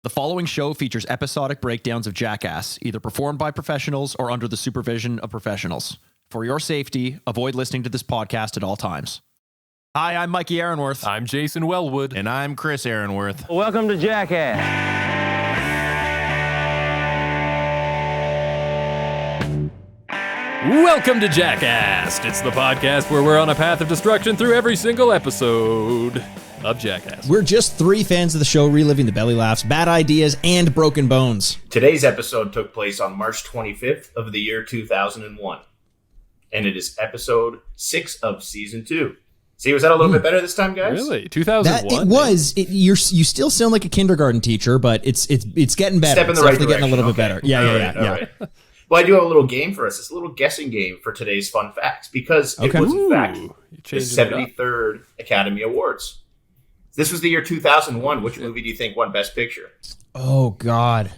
The following show features episodic breakdowns of Jackass, either performed by professionals or under the supervision of professionals. For your safety, avoid listening to this podcast at all times. Hi, I'm Mikey Ehrenworth. I'm Jason Wellwood. And I'm Chris Ehrenworth. Welcome to Jackass. Welcome to Jackast. It's the podcast where we're on a path of destruction through every single episode of Jackass. We're just three fans of the show reliving the belly laughs, bad ideas, and broken bones. Today's episode took place on March 25th of the year 2001. And it is episode 6 of season 2. See, was that a little bit better this time, guys? Really? 2001? It was. You still sound like a kindergarten teacher, but it's getting better. Step in the right direction. Getting a little bit better. Yeah. Right. Well, I do have a little game for us. It's a little guessing game for today's fun facts because it was, in fact, the 73rd Academy Awards. This was the year 2001. Which movie do you think won Best Picture? Oh, God.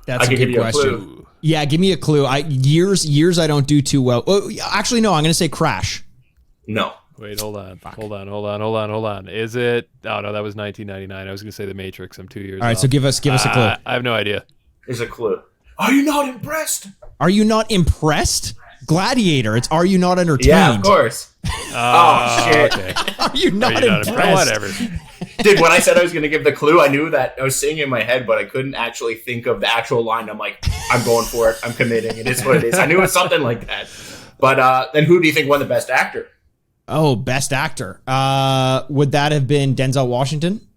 That's a good question. A clue. Yeah, give me a clue. Years I don't do too well. Oh, actually, no, I'm going to say Crash. No. Wait, hold on. Is it? Oh, no, that was 1999. I was going to say The Matrix. I'm 2 years old. All right, so give us a clue. I have no idea. Here's a clue. Are you not impressed? Are you not impressed? Gladiator. It's Are You Not Entertained? Yeah, of course. Oh, shit. Okay. Are you not impressed? Whatever. Dude, when I said I was going to give the clue, I knew that I was singing in my head, but I couldn't actually think of the actual line. I'm like, I'm going for it. I'm committing. It is what it is. I knew it was something like that. But then who do you think won the Best Actor? Oh, Best Actor. Would that have been Denzel Washington?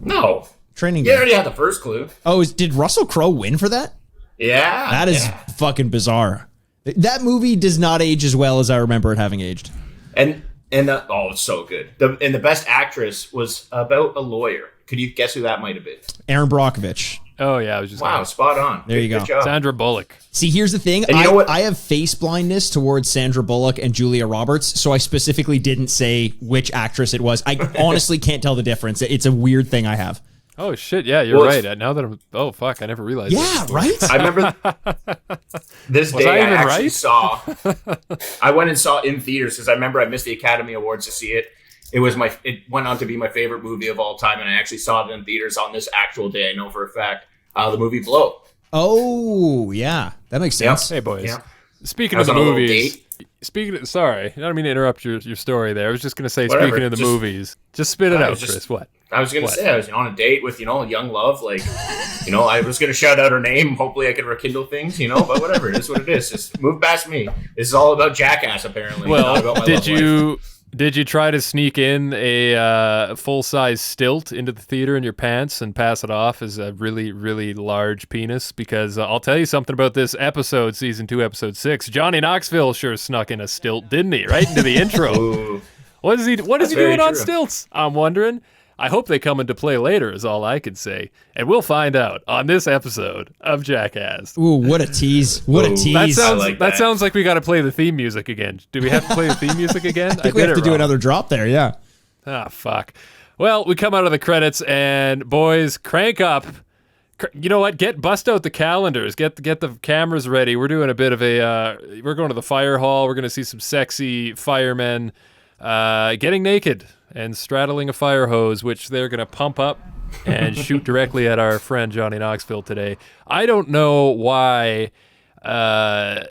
No. Training You Day. already had the first clue. Oh, did Russell Crowe win for that? Yeah. That is fucking bizarre. That movie does not age as well as I remember it having aged. And it's so good. The Best Actress was about a lawyer. Could you guess who that might have been? Erin Brockovich. Oh, yeah. I was just spot on. There you go. Good job. Sandra Bullock. See, here's the thing. And you know what? I have face blindness towards Sandra Bullock and Julia Roberts, so I specifically didn't say which actress it was. I honestly can't tell the difference. It's a weird thing I have. Oh, shit. Yeah, you're right. Now that I'm... Oh, fuck. I never realized Yeah, that. right? I remember this Was day I I even actually right? saw. I went and saw it in theaters because I remember I missed the Academy Awards to see it. It went on to be my favorite movie of all time, and I actually saw it in theaters on this actual day. I know for a fact. The movie Blow. Oh, yeah. That makes sense. Hey, boys. Yeah. Speaking of the movies... Sorry, I don't mean to interrupt your story there. I was just going to say, Whatever, speaking of the movies, just spit it out, Chris. What? I was going to say I was on a date with, young love. Like, I was going to shout out her name. Hopefully I could rekindle things, but whatever. It is what it is. Just move past me. This is all about Jackass, apparently. Well, not about my love life. Did you try to sneak in a full-size stilt into the theater in your pants and pass it off as a really, really large penis? Because I'll tell you something about this episode, Season 2, Episode 6. Johnny Knoxville sure snuck in a stilt, didn't he? Right into the intro. Ooh. What is he doing on true. stilts? I'm wondering. I hope they come into play later is all I can say. And we'll find out on this episode of Jackass. Ooh, what a tease. What a tease. That sounds like we got to play the theme music again. Do we have to play the theme music again? I think we have to do another drop there, yeah. Ah, fuck. Well, we come out of the credits and boys, crank up. You know what? Bust out the calendars. Get the cameras ready. We're doing a bit of we're going to the fire hall. We're going to see some sexy firemen getting naked and straddling a fire hose, which they're going to pump up and shoot directly at our friend Johnny Knoxville today. I don't know why. I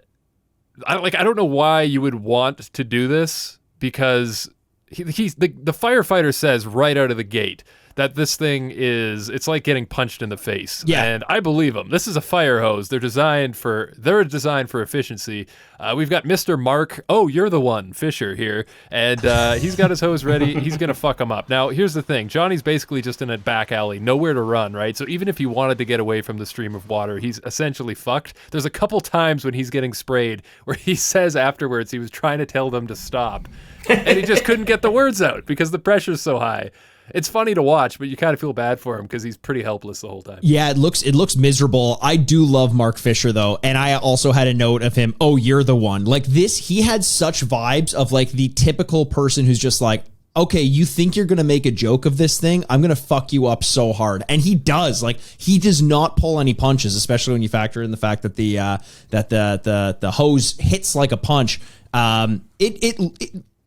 don't know why you would want to do this because he's the firefighter says right out of the gate that this thing it's like getting punched in the face. Yeah. And I believe them. This is a fire hose. They're designed for efficiency. We've got Mr. Mark, you're the one, Fisher here. And he's got his hose ready. He's going to fuck him up. Now, here's the thing. Johnny's basically just in a back alley, nowhere to run, right? So even if he wanted to get away from the stream of water, he's essentially fucked. There's a couple times when he's getting sprayed where he says afterwards he was trying to tell them to stop. And he just couldn't get the words out because the pressure's so high. It's funny to watch, but you kind of feel bad for him because he's pretty helpless the whole time. Yeah, it looks miserable. I do love Mark Fisher, though, and I also had a note of him, you're the one. Like this, he had such vibes of like the typical person who's just like, okay, you think you're going to make a joke of this thing? I'm going to fuck you up so hard. And he does. Like, he does not pull any punches, especially when you factor in the fact that the hose hits like a punch.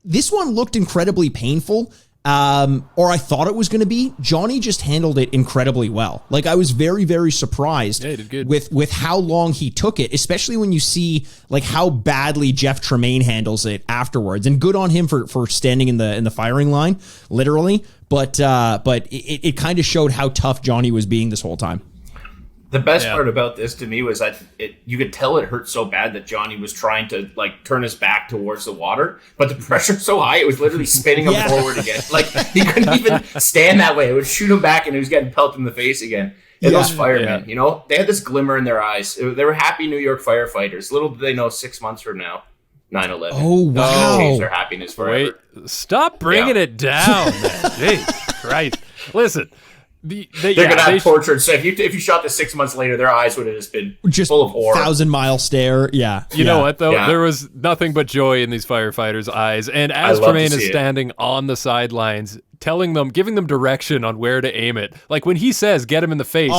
This one looked incredibly painful. or I thought it was going to be. Johnny just handled it incredibly well. Like, I was very, very surprised he did good. with how long he took it, especially when you see like how badly Jeff Tremaine handles it afterwards. And good on him for standing in the firing line, literally. But it kind of showed how tough Johnny was being this whole time. The best part about this to me was that you could tell it hurt so bad that Johnny was trying to like turn his back towards the water, but the pressure's so high it was literally spinning him forward again. Like he couldn't even stand that way. It would shoot him back and he was getting pelted in the face again. And those firemen, you know, they had this glimmer in their eyes. They were happy New York firefighters. Little did they know 6 months from now, 9/11. Oh, wow. Change their happiness forever. Wait, stop bringing it down, man. Jesus Christ. Listen. They're gonna have tortured. So if you shot this 6 months later, their eyes would have just been full of horror. 1,000-mile stare. Yeah. You know what though? Yeah. There was nothing but joy in these firefighters' eyes. And as Tremaine is standing on the sidelines, telling them, giving them direction on where to aim it. Like when he says, "Get him in the face,"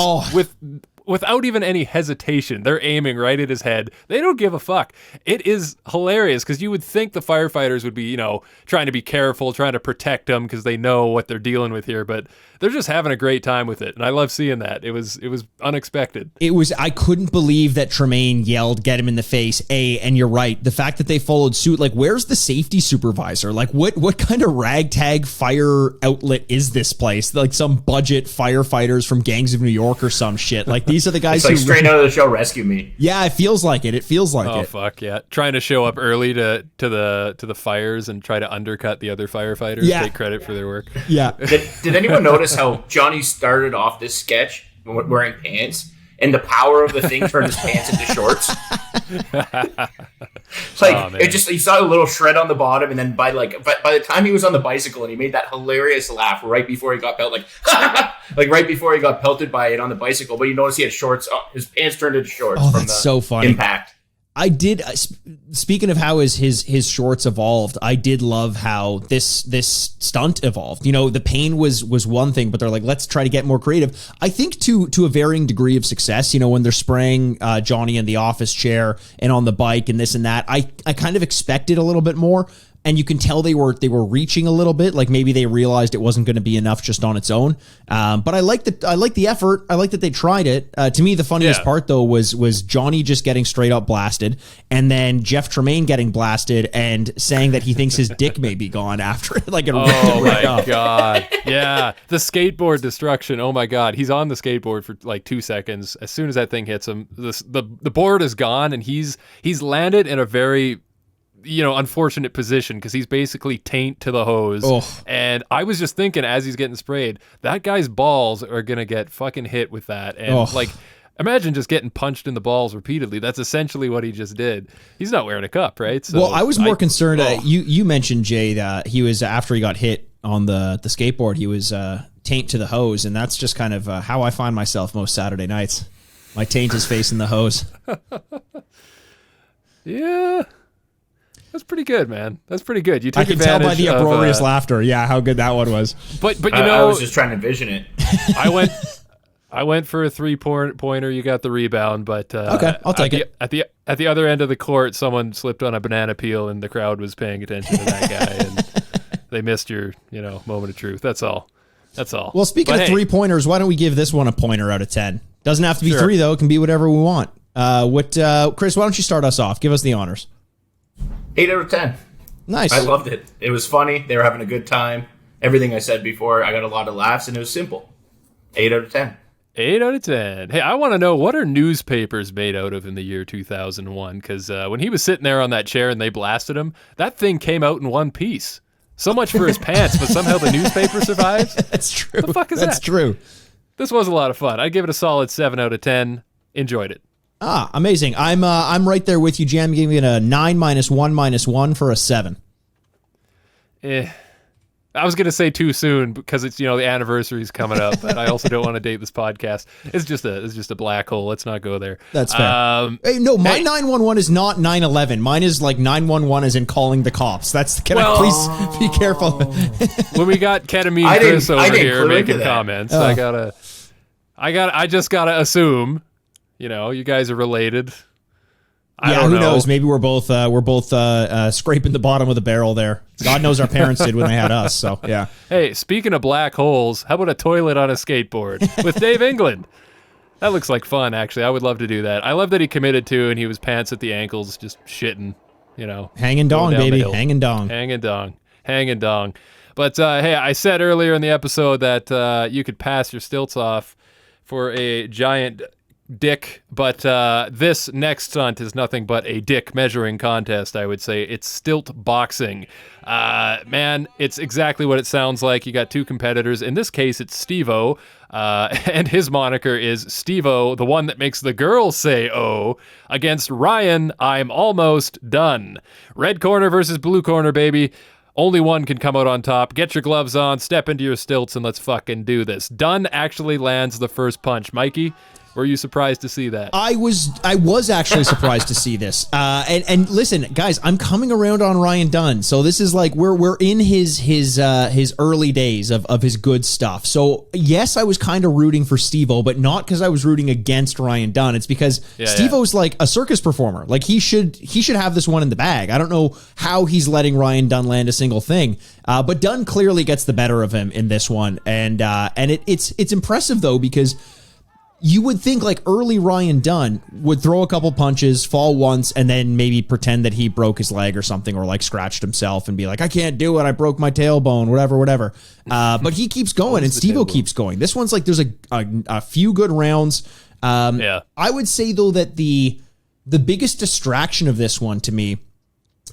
without even any hesitation, they're aiming right at his head. They don't give a fuck. It is hilarious because you would think the firefighters would be, you know, trying to be careful, trying to protect them because they know what they're dealing with here, but they're just having a great time with it. And I love seeing that. It was unexpected. I couldn't believe that Tremaine yelled, "Get him in the face." And you're right. The fact that they followed suit, like, where's the safety supervisor? Like, what kind of ragtag fire outlet is this place? Like some budget firefighters from Gangs of New York or some shit. Like, these are the guys who straight out of the show Rescue Me. Yeah, it feels like it. It feels like it. Oh fuck yeah! Trying to show up early to the fires and try to undercut the other firefighters. Yeah. Take credit for their work. Yeah. Did anyone notice how Johnny started off this sketch wearing pants, and the power of the thing turned his pants into shorts? It just, you saw a little shred on the bottom, and then by the time he was on the bicycle and he made that hilarious laugh right before he got pelted, like right before he got pelted by it on the bicycle, but you notice he had shorts. Oh, his pants turned into shorts. Oh, that's so funny. Impact. I did. Speaking of how his shorts evolved, I did love how this stunt evolved. You know, the pain was one thing, but they're like, let's try to get more creative. I think to a varying degree of success. You know, when they're spraying Johnny in the office chair and on the bike and this and that, I kind of expected a little bit more. And you can tell they were reaching a little bit, like maybe they realized it wasn't going to be enough just on its own. But I like the effort. I like that they tried it. To me, the funniest part though was Johnny just getting straight up blasted, and then Jeff Tremaine getting blasted and saying that he thinks his dick may be gone after it. Like, oh my god, yeah, the skateboard destruction. Oh my god, he's on the skateboard for like 2 seconds. As soon as that thing hits him, the board is gone, and he's landed in a very, you know, unfortunate position because he's basically taint to the hose. And I was just thinking as he's getting sprayed, that guy's balls are gonna get fucking hit with that. And like, imagine just getting punched in the balls repeatedly. That's essentially what he just did. He's not wearing a cup, right? So well, I was more concerned. You mentioned, Jay, that he was, after he got hit on the skateboard, he was taint to the hose, and that's just kind of how I find myself most Saturday nights. My taint is facing the hose. Yeah. That's pretty good, man. That's pretty good. You took I can tell by the uproarious laughter. Yeah, how good that one was. But you know, I was just trying to envision it. I went for a 3-pointer. You got the rebound, but okay, I'll take it. At the other end of the court, someone slipped on a banana peel, and the crowd was paying attention to that guy, and they missed your, you know, moment of truth. That's all. Well, speaking of 3-pointers, why don't we give this one a pointer out of 10? Doesn't have to be 3 though. It can be whatever we want. Chris? Why don't you start us off? Give us the honors. 8 out of 10. Nice. I loved it. It was funny. They were having a good time. Everything I said before, I got a lot of laughs, and it was simple. 8 out of 10. 8 out of 10. Hey, I want to know, what are newspapers made out of in the year 2001? Because when he was sitting there on that chair and they blasted him, that thing came out in one piece. So much for his pants, but somehow the newspaper survives? That's true. The fuck is that? That's true. This was a lot of fun. I'd give it a solid 7 out of 10. Enjoyed it. Amazing. I'm right there with you, Jam. Giving it a 9 minus 1 for a 7. I was gonna say too soon because it's, you know, the anniversary's coming up, but I also don't want to date this podcast. It's just a black hole. Let's not go there. That's fair. Hey, no, my 911 is not 911. Mine is like 911 is in calling the cops. I please be careful? When we got ketamine Chris over here making comments, I just gotta assume, you know, you guys are related. Who knows? Maybe we're both scraping the bottom of the barrel there. God knows our parents did when they had us. So yeah. Hey, speaking of black holes, how about a toilet on a skateboard with Dave England? That looks like fun, actually. I would love to do that. I love that he committed to, and he was pants at the ankles, just shitting, hanging dong, baby, hanging dong. But hey, I said earlier in the episode that you could pass your stilts off for a giant dick, but this next stunt is nothing but a dick measuring contest, I would say. It's stilt boxing. Man, it's exactly what it sounds like. You got two competitors. In this case, it's Steve-O, and his moniker is Steve-O, the one that makes the girls say oh, against Ryan, I'm almost done. Red corner versus blue corner, baby. Only one can come out on top. Get your gloves on, step into your stilts, and let's fucking do this. Dunn actually lands the first punch. Mikey, were you surprised to see that? I was actually surprised to see this. And listen, guys, I'm coming around on Ryan Dunn. So this is like we're in his early days of his good stuff. So yes, I was kind of rooting for Steve-O, but not because I was rooting against Ryan Dunn. It's because Steve-O's like a circus performer. Like he should have this one in the bag. I don't know how he's letting Ryan Dunn land a single thing. But Dunn clearly gets the better of him in this one. And it's impressive though, because you would think like early Ryan Dunn would throw a couple punches, fall once, and then maybe pretend that he broke his leg or something, or like scratched himself and be like, I can't do it, I broke my tailbone, whatever. But he keeps going, and Steve-O keeps going. This one's like there's a few good rounds. I would say though that the biggest distraction of this one to me,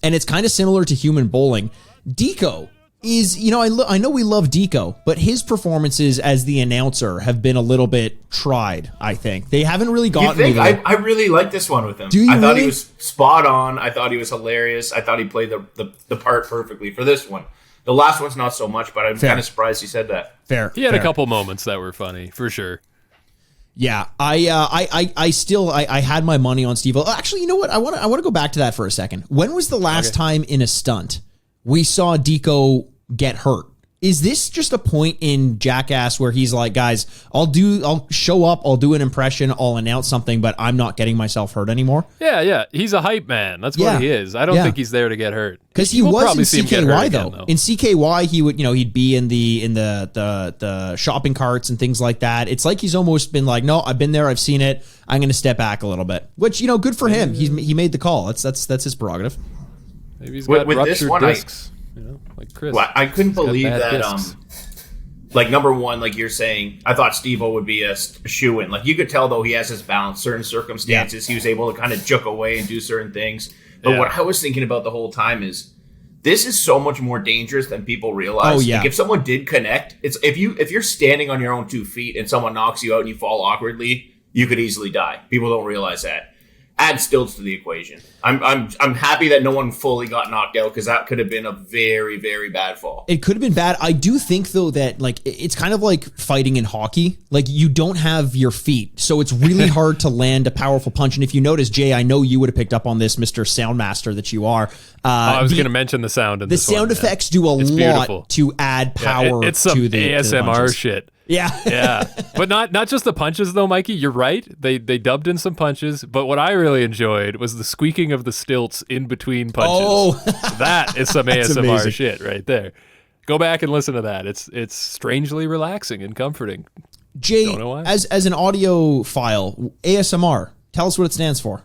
and it's kind of similar to human bowling, Deco is, I know we love Deco, but his performances as the announcer have been a little bit tried, I think. They haven't really gotten me there. I really like this one with him. I thought he was spot on. I thought he was hilarious. I thought he played the part perfectly for this one. The last one's not so much, but I'm kind of surprised he said that. Fair. He had a couple moments that were funny, for sure. Yeah, I still had my money on Steve-O. Actually, you know what? I want to go back to that for a second. When was the last time in a stunt we saw Deco get hurt? Is this just a point in Jackass where he's like, guys, I'll show up, I'll do an impression, I'll announce something, but I'm not getting myself hurt anymore? Yeah. He's a hype man. That's what he is. I don't think he's there to get hurt. Because he was in CKY though. In CKY, he would, he'd be in the shopping carts and things like that. It's like he's almost been like, no, I've been there, I've seen it. I'm going to step back a little bit. Which, good for him. He made the call. That's his prerogative. Maybe he's got ruptured discs. Like Chris. Well, I couldn't believe that. Like number one, like you're saying, I thought Steve-O would be a shoo-in. Like you could tell though he has his balance. Certain circumstances, he was able to kind of juke away and do certain things. But what I was thinking about the whole time is this is so much more dangerous than people realize. Oh, yeah. Like if someone did connect, it's if you're standing on your own 2 feet and someone knocks you out and you fall awkwardly, you could easily die. People don't realize that. Add stilts to the equation. I'm happy that no one fully got knocked out, because that could have been a very, very bad fall. It could have been bad. I do think though that like it's kind of like fighting in hockey. Like you don't have your feet, so it's really hard to land a powerful punch. And if you notice, Jay, I know you would have picked up on this, Mr. Soundmaster that you are. I was going to mention the sound. In the sound effects do a lot to add power it's some to the ASMR shit. Yeah. But not just the punches though, Mikey. You're right. They dubbed in some punches, but what I really enjoyed was the squeaking of the stilts in between punches. Oh, that is some ASMR amazing. shit right there. Go back and listen to that. It's strangely relaxing and comforting. Jay, Don't know why. as an audio file, ASMR, tell us what it stands for.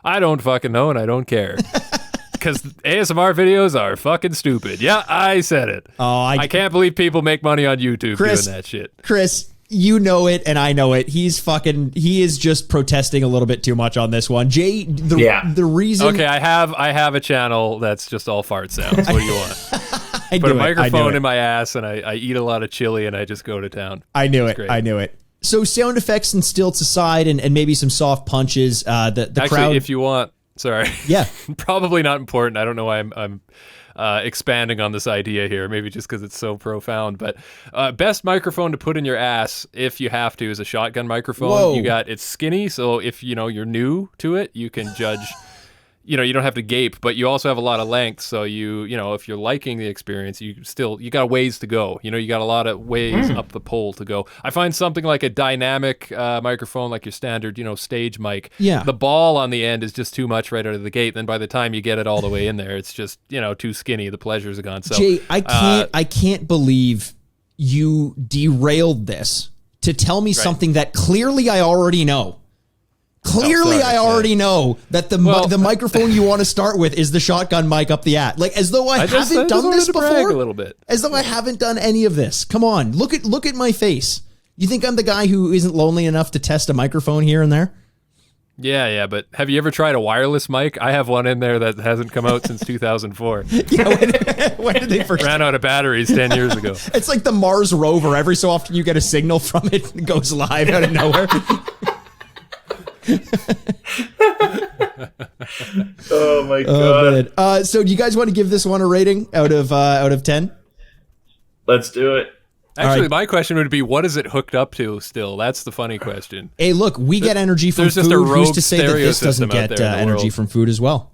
I don't fucking know, and I don't care. Because ASMR videos are fucking stupid. Yeah, I said it. Oh, I can't believe people make money on YouTube doing that shit. Chris, you know it, and I know it. He is just protesting a little bit too much on this one. Jay, the reason... Okay, I have a channel that's just all fart sounds. What do you want? Put a microphone in my ass, and I eat a lot of chili, and I just go to town. I knew it. So sound effects and stilts aside, and maybe some soft punches. The crowd... if you want... Sorry. Yeah. Probably not important. I don't know why I'm expanding on this idea here. Maybe just because it's so profound. But best microphone to put in your ass, if you have to, is a shotgun microphone. Whoa. It's skinny, so if you're new to it, you can judge you know, you don't have to gape, but you also have a lot of length. So you know, if you're liking the experience, you got a ways to go. You know, you got a lot of ways up the pole to go. I find something like a dynamic microphone, like your standard, you know, stage mic. Yeah. The ball on the end is just too much right out of the gate. Then by the time you get it all the way in there, it's just, you know, too skinny. The pleasures are gone. So Jay, I can't believe you derailed this to tell me something that clearly I already know. Clearly, I already know that the microphone you want to start with is the shotgun mic up the at. Like, as though I haven't done this before. A little bit. As though I haven't done any of this. Come on, look at my face. You think I'm the guy who isn't lonely enough to test a microphone here and there? Yeah, but have you ever tried a wireless mic? I have one in there that hasn't come out since 2004. Yeah, when did they first? Ran out of batteries 10 years ago. It's like the Mars rover. Every so often you get a signal from it and it goes live out of nowhere. Oh my god! So do you guys want to give this one a rating out of 10? Let's do it. Actually, my question would be, what is it hooked up to still? That's the funny question. Hey, look, we get energy from There's food. just a Who's rogue to say that stereo this doesn't system out get there in the energy world. from food as well?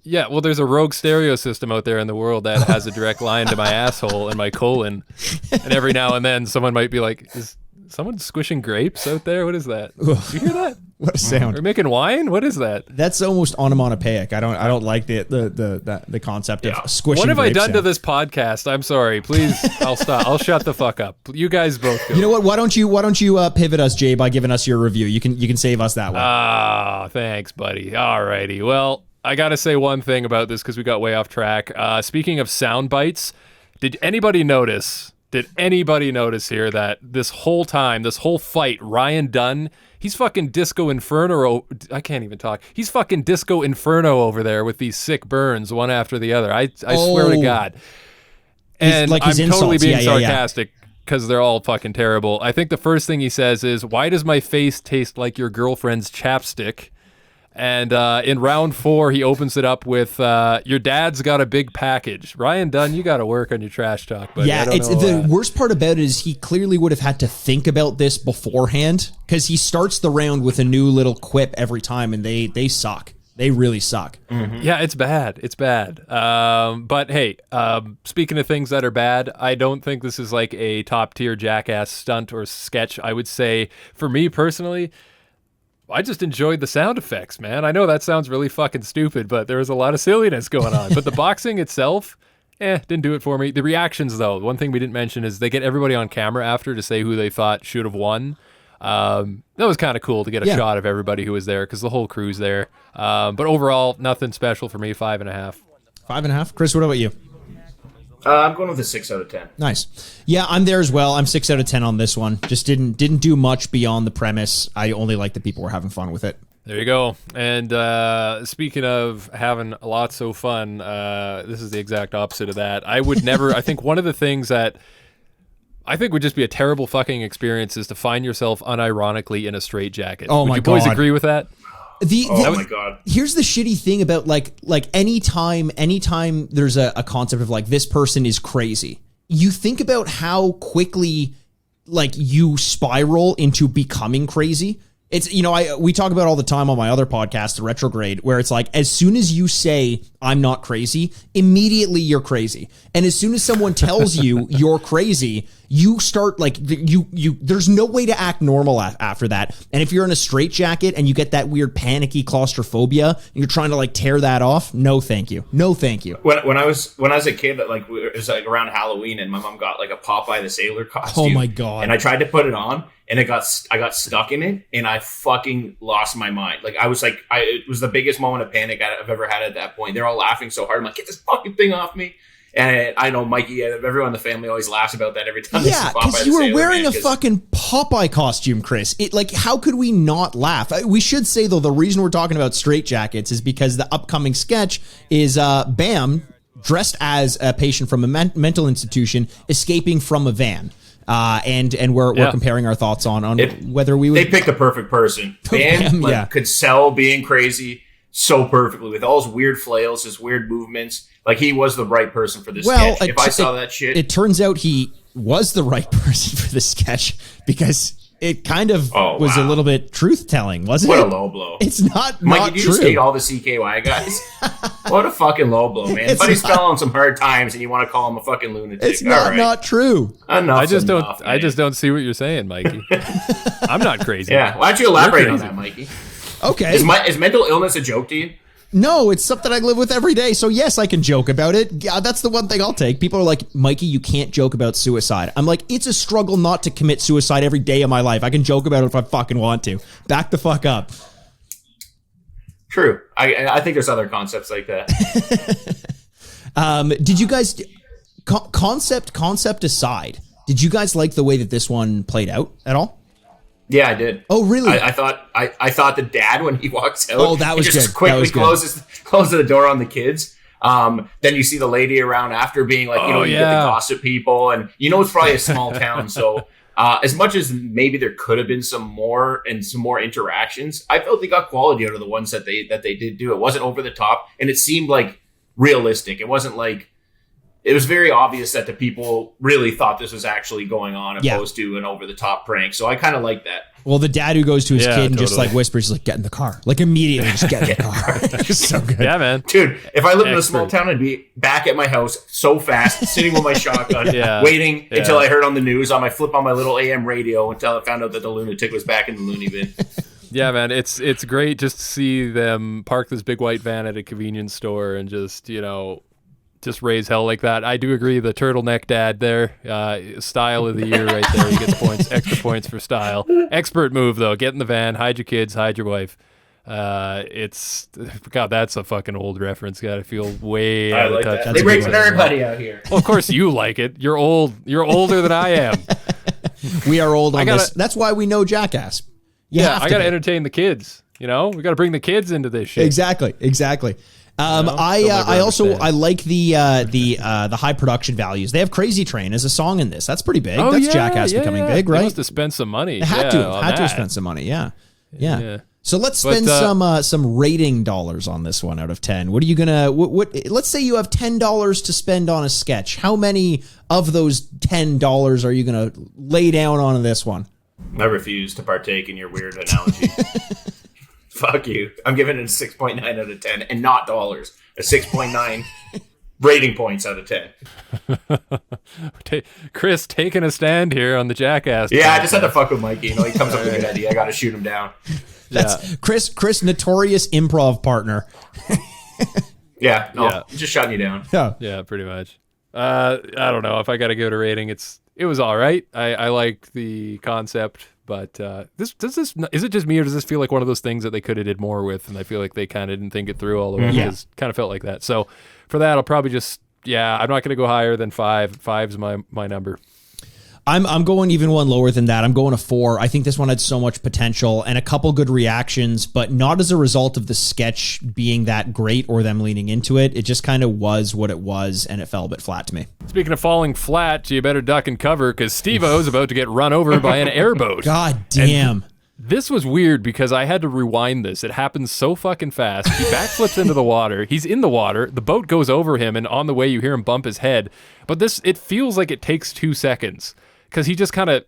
Yeah, well, there's a rogue stereo system out there in the world that has a direct line to my asshole and my colon. And every now and then someone might be like, is someone squishing grapes out there? What is that? Did you hear that? What a sound! Are we making wine? What is that? That's almost onomatopoeic. I don't like the concept of squishing. What have I grapes done to sound. this podcast? I'm sorry. Please, I'll stop. I'll shut the fuck up. You guys both go. You know what? Why don't you pivot us, Jay, by giving us your review? You can save us that way. Ah, thanks, buddy. Alrighty. Well, I got to say one thing about this because we got way off track. Speaking of sound bites, did anybody notice here that this whole fight, Ryan Dunn, he's fucking Disco Inferno. I can't even talk. He's fucking Disco Inferno over there with these sick burns one after the other. I swear to God. And like I'm his totally insults. being Yeah. sarcastic because they're all fucking terrible. I think the first thing he says is, "Why does my face taste like your girlfriend's chapstick?" And in round 4, he opens it up with, your dad's got a big package. Ryan Dunn, you got to work on your trash talk. But Yeah, it's the worst part about it is he clearly would have had to think about this beforehand because he starts the round with a new little quip every time, and they suck. They really suck. Mm-hmm. Yeah, it's bad. It's bad. But hey, speaking of things that are bad, I don't think this is like a top-tier Jackass stunt or sketch. I would say, for me personally, I just enjoyed the sound effects, man. I know that sounds really fucking stupid, but there was a lot of silliness going on. But the boxing itself, didn't do it for me. The reactions, though, one thing we didn't mention is they get everybody on camera after to say who they thought should have won. That was kind of cool to get a shot of everybody who was there because the whole crew's there. But overall, nothing special for me. 5.5. 5.5. Chris, what about you? I'm going with a 6 out of 10. Nice. Yeah, I'm there as well. I'm 6 out of 10 on this one. Just didn't do much beyond the premise. I only like that people were having fun with it. There you go. And speaking of having lots of fun, this is the exact opposite of that. I would never. I think one of the things that I think would just be a terrible fucking experience is to find yourself unironically in a straitjacket. Oh, would my you boys God. agree with that? Oh my god. Here's the shitty thing about like anytime there's a concept of like this person is crazy, you think about how quickly like you spiral into becoming crazy. It's, you know, we talk about all the time on my other podcast, The Retrograde, where it's like as soon as you say I'm not crazy, immediately you're crazy. And as soon as someone tells you you're crazy, you start like you there's no way to act normal after that. And if you're in a straitjacket and you get that weird panicky claustrophobia and you're trying to like tear that off, no thank you. No thank you. When I was a kid, like it was like around Halloween, and my mom got like a Popeye the Sailor costume. Oh my god. And I tried to put it on, and I got stuck in it, and I fucking lost my mind. Like I was like, it was the biggest moment of panic I've ever had at that point. They're all laughing so hard. I'm like, get this fucking thing off me. And I know Mikey, everyone in the family always laughs about that every time. Yeah, because you were wearing a fucking Popeye costume, Chris. It like, how could we not laugh? We should say though, the reason we're talking about straitjackets is because the upcoming sketch is Bam dressed as a patient from a mental institution escaping from a van. And we're comparing our thoughts on whether we would. They picked the perfect person. Bam could sell being crazy so perfectly with all his weird flails, his weird movements. Like he was the right person for this sketch. If I saw that shit, it turns out he was the right person for the sketch because It kind of was wow. a little bit truth-telling, wasn't What it? a low blow. It's not Mikey, did you just true. hate all the CKY guys? What a fucking low blow, man. It's Buddy's not- fell on some hard times and you want to call him a fucking lunatic. It's not All right. not true. Enough. I just don't see what you're saying, Mikey. I'm not crazy. Yeah, why don't you elaborate on crazy. that, Mikey? Okay. Is mental illness a joke to you? No, it's something I live with every day. So yes, I can joke about it. Yeah, that's the one thing I'll take. People are like, Mikey, you can't joke about suicide. I'm like, it's a struggle not to commit suicide every day of my life. I can joke about it if I fucking want to. Back the fuck up. True. I think there's other concepts like that. Did you guys, concept aside, did you guys like the way that this one played out at all? Yeah, I did. Oh, really? I thought the dad, when he walks out, Oh, that was he just good. quickly That was good. closes the door on the kids. Then you see the lady around after being like, you get the gossip people, and it's probably a small town. So as much as maybe there could have been some more interactions, I felt they got quality out of the ones that they did do. It wasn't over the top, and it seemed like realistic. It wasn't like, it was very obvious that the people really thought this was actually going on, opposed to an over-the-top prank. So I kind of like that. Well, the dad who goes to his kid and just totally. like whispers, like, get in the car. Like immediately, just get in the car. It's so good. Yeah, man. Dude, if I lived in a small town, I'd be back at my house so fast, sitting with my shotgun, waiting until I heard on the news on my little AM radio until I found out that the lunatic was back in the loony bin. Yeah, man. It's great just to see them park this big white van at a convenience store and just raise hell like that. I do agree. The turtleneck dad there, style of the year right there. He gets extra points for style. Expert move though. Get in the van, hide your kids, hide your wife. That's a fucking old reference. God, I feel way out of touch. They raping everybody out here. Well, of course you like it. You're old. You're older than I am. We are old on this. That's why we know Jackass. I got to entertain the kids. We got to bring the kids into this shit. Exactly. I like the high production values. They have Crazy Train as a song in this. That's pretty big. That's Jackass becoming big, right? They must have spent some money. They had to have spent some money. Yeah. So let's spend some rating dollars on this one out of 10. What are you gonna? Let's say you have $10 to spend on a sketch. How many of those $10 are you gonna lay down on this one? I refuse to partake in your weird analogy. Fuck you. I'm giving it a 6.9 out of 10, and not dollars. A 6.9 rating points out of 10. Chris taking a stand here on the Jackass. Yeah, I just had to fuck with Mikey. He comes up with a good idea. I got to shoot him down. That's Chris, notorious improv partner. Just shutting you down. Yeah, pretty much. I don't know if I got to give it a rating. It was all right. I like the concept. But is it just me, or does this feel like one of those things that they could have did more with, and I feel like they kind of didn't think it through all the way? Because kind of felt like that. So for that, I'll probably I'm not going to go higher than 5. 5's my number. I'm going even one lower than that. I'm going a 4. I think this one had so much potential and a couple good reactions, but not as a result of the sketch being that great or them leaning into it. It just kind of was what it was, and it fell a bit flat to me. Speaking of falling flat, you better duck and cover, because Steve-O's about to get run over by an airboat. God damn. And this was weird because I had to rewind this. It happens so fucking fast. He backflips into the water. He's in the water. The boat goes over him, and on the way you hear him bump his head. But it feels like it takes 2 seconds. Because he just kind of,